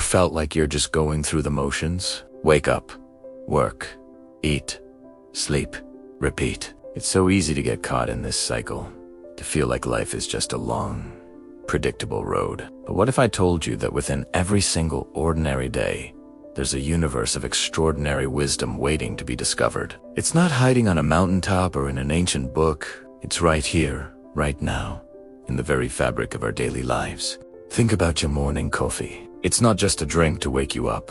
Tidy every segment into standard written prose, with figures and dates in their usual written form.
felt like you're just going through the motions? Wake up, work, eat, sleep, repeat. It's so easy to get caught in this cycle, to feel like life is just a long, predictable road. But what if I told you that within every single ordinary day, there's a universe of extraordinary wisdom waiting to be discovered? It's not hiding on a mountaintop or in an ancient book. It's right here, right now, in the very fabric of our daily lives. Think about your morning coffee. It's not just a drink to wake you up.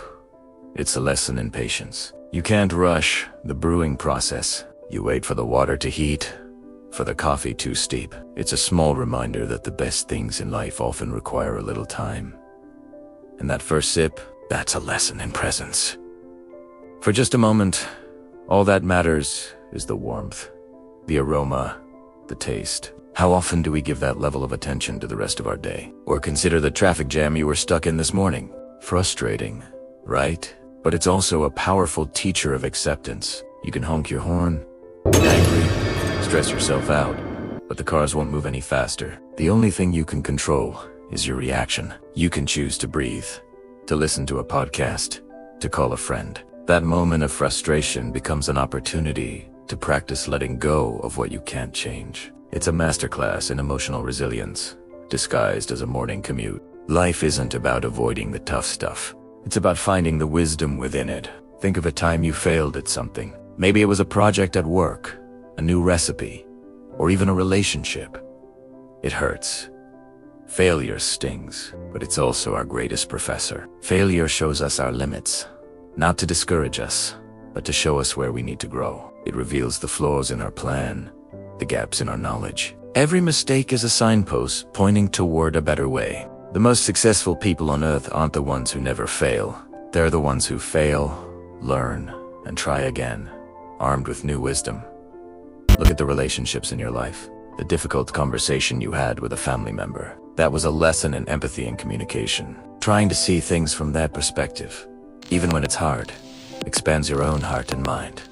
It's a lesson in patience. You can't rush the brewing process. You wait for the water to heat, for the coffee to steep. It's a small reminder that the best things in life often require a little time. And that first sip, that's a lesson in presence. For just a moment, all that matters is the warmth, the aroma, the taste. How often do we give that level of attention to the rest of our day? Or consider the traffic jam you were stuck in this morning. Frustrating, right? But it's also a powerful teacher of acceptance. You can honk your horn, get angry, stress yourself out, but the cars won't move any faster. The only thing you can control is your reaction. You can choose to breathe, to listen to a podcast, to call a friend. That moment of frustration becomes an opportunity to practice letting go of what you can't change. It's a masterclass in emotional resilience, disguised as a morning commute. Life isn't about avoiding the tough stuff. It's about finding the wisdom within it. Think of a time you failed at something. Maybe it was a project at work, a new recipe, or even a relationship. It hurts. Failure stings, but it's also our greatest professor. Failure shows us our limits, not to discourage us, but to show us where we need to grow. It reveals the flaws in our plan, the gaps in our knowledge. Every mistake is a signpost pointing toward a better way. The most successful people on earth aren't the ones who never fail. They're the ones who fail, learn, and try again, armed with new wisdom. Look at the relationships in your life. The difficult conversation you had with a family member. That was a lesson in empathy and communication. Trying to see things from that perspective, even when it's hard, expands your own heart and mind.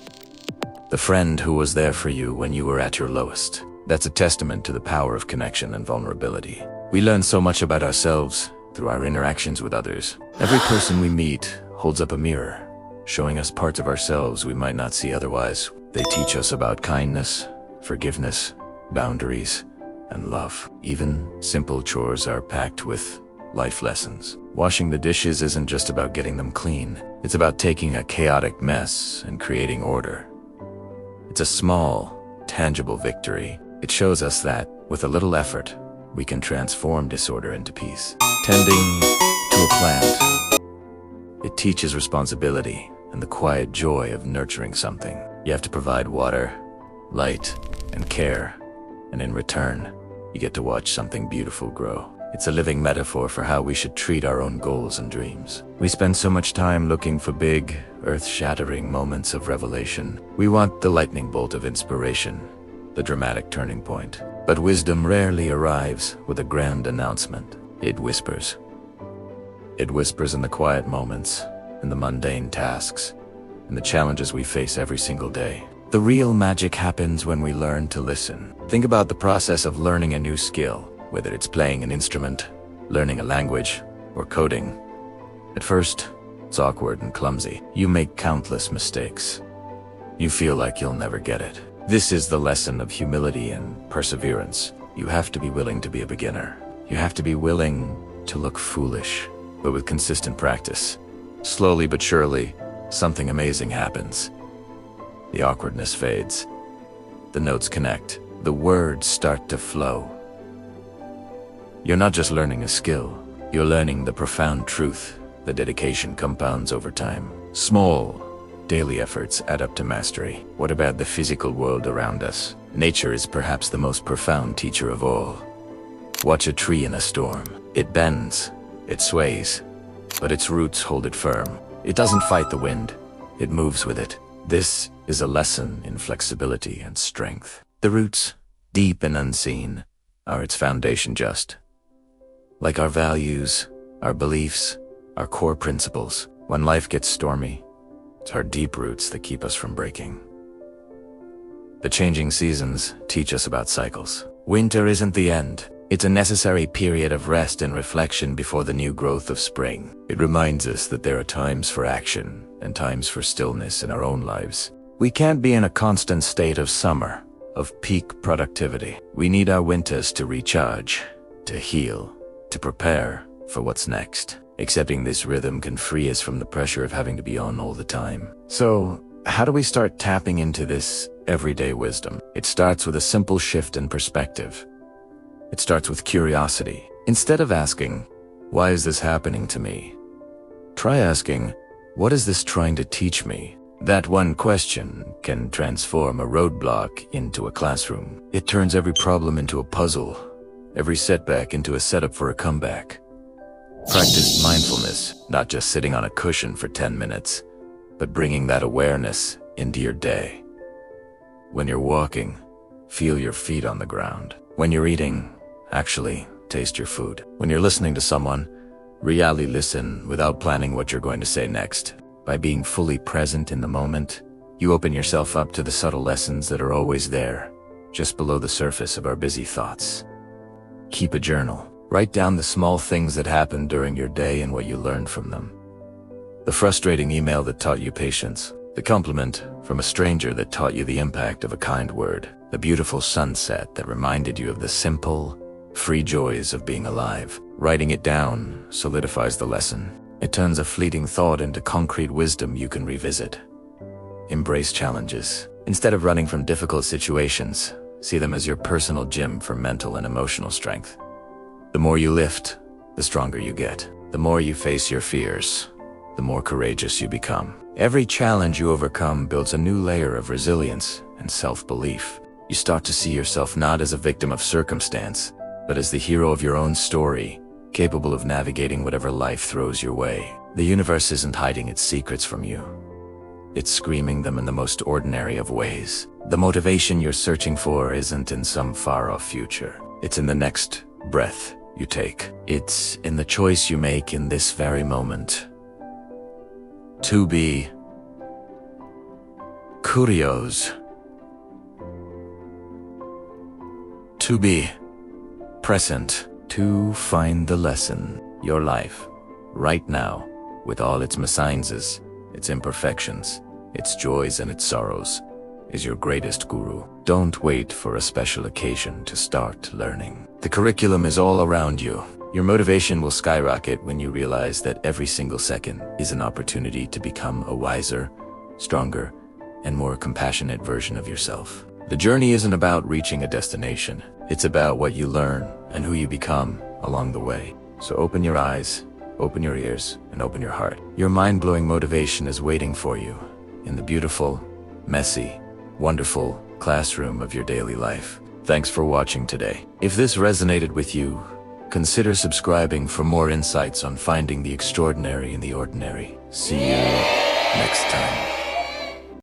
The friend who was there for you when you were at your lowest. That's a testament to the power of connection and vulnerability. We learn so much about ourselves through our interactions with others. Every person we meet holds up a mirror, showing us parts of ourselves we might not see otherwise. They teach us about kindness, forgiveness, boundaries, and love. Even simple chores are packed with life lessons. Washing the dishes isn't just about getting them clean. It's about taking a chaotic mess and creating order. It's a small, tangible victory. It shows us that, with a little effort, we can transform disorder into peace. Tending to a plant. It teaches responsibility and the quiet joy of nurturing something. You have to provide water, light, and care, and in return, you get to watch something beautiful grow. It's a living metaphor for how we should treat our own goals and dreams. We spend so much time looking for big, earth-shattering moments of revelation. We want the lightning bolt of inspiration, the dramatic turning point. But wisdom rarely arrives with a grand announcement. It whispers. It whispers in the quiet moments, in the mundane tasks, in the challenges we face every single day. The real magic happens when we learn to listen. Think about the process of learning a new skill, whether it's playing an instrument, learning a language, or coding. At first, it's awkward and clumsy. You make countless mistakes. You feel like you'll never get it. This is the lesson of humility and perseverance. You have to be willing to be a beginner. You have to be willing to look foolish, but with consistent practice. Slowly but surely, something amazing happens. The awkwardness fades. The notes connect. The words start to flow. You're not just learning a skill. You're learning the profound truth. The dedication compounds over time. Small, daily efforts add up to mastery. What about the physical world around us? Nature is perhaps the most profound teacher of all. Watch a tree in a storm. It bends, it sways, but its roots hold it firm. It doesn't fight the wind, it moves with it. This is a lesson in flexibility and strength. The roots, deep and unseen, are its foundation just. Like our values, our beliefs, our core principles. When life gets stormy, it's our deep roots that keep us from breaking. The changing seasons teach us about cycles. Winter isn't the end, It's a necessary period of rest and reflection before the new growth of spring. It reminds us that there are times for action and times for stillness in our own lives. We can't be in a constant state of summer, of peak productivity. We need our winters to recharge, to heal, to prepare for what's next. Accepting this rhythm can free us from the pressure of having to be on all the time. So, how do we start tapping into this everyday wisdom? It starts with a simple shift in perspective. It starts with curiosity. Instead of asking, "Why is this happening to me?" try asking, "What is this trying to teach me?" That one question can transform a roadblock into a classroom. It turns every problem into a puzzle, every setback into a setup for a comeback. Practice mindfulness, not just sitting on a cushion for 10 minutes, but bringing that awareness into your day. When you're walking, feel your feet on the ground. When you're eating, actually taste your food. When you're listening to someone, really listen without planning what you're going to say next. By being fully present in the moment, you open yourself up to the subtle lessons that are always there, just below the surface of our busy thoughts. Keep a journal. Write down the small things that happened during your day and what you learned from them. The frustrating email that taught you patience. The compliment from a stranger that taught you the impact of a kind word. The beautiful sunset that reminded you of the simple, free joys of being alive. Writing it down solidifies the lesson. It turns a fleeting thought into concrete wisdom you can revisit. Embrace challenges. Instead of running from difficult situations, see them as your personal gym for mental and emotional strength. The more you lift, the stronger you get. The more you face your fears, the more courageous you become. Every challenge you overcome builds a new layer of resilience and self-belief. You start to see yourself not as a victim of circumstance, but as the hero of your own story, capable of navigating whatever life throws your way. The universe isn't hiding its secrets from you. It's screaming them in the most ordinary of ways. The motivation you're searching for isn't in some far-off future. It's in the next breath you take. It's in the choice you make in this very moment. To be curious. To be present. To find the lesson. Your life, right now, with all its misances, its imperfections, its joys and its sorrows, is your greatest guru. Don't wait for a special occasion to start learning. The curriculum is all around you. Your motivation will skyrocket when you realize that every single second is an opportunity to become a wiser, stronger, and more compassionate version of yourself. The journey isn't about reaching a destination. It's about what you learn and who you become along the way. So open your eyes, open your ears, and open your heart. Your mind-blowing motivation is waiting for you in the beautiful, messy, wonderful classroom of your daily life. Thanks for watching today. If this resonated with you, consider subscribing for more insights on finding the extraordinary in the ordinary. See you next time.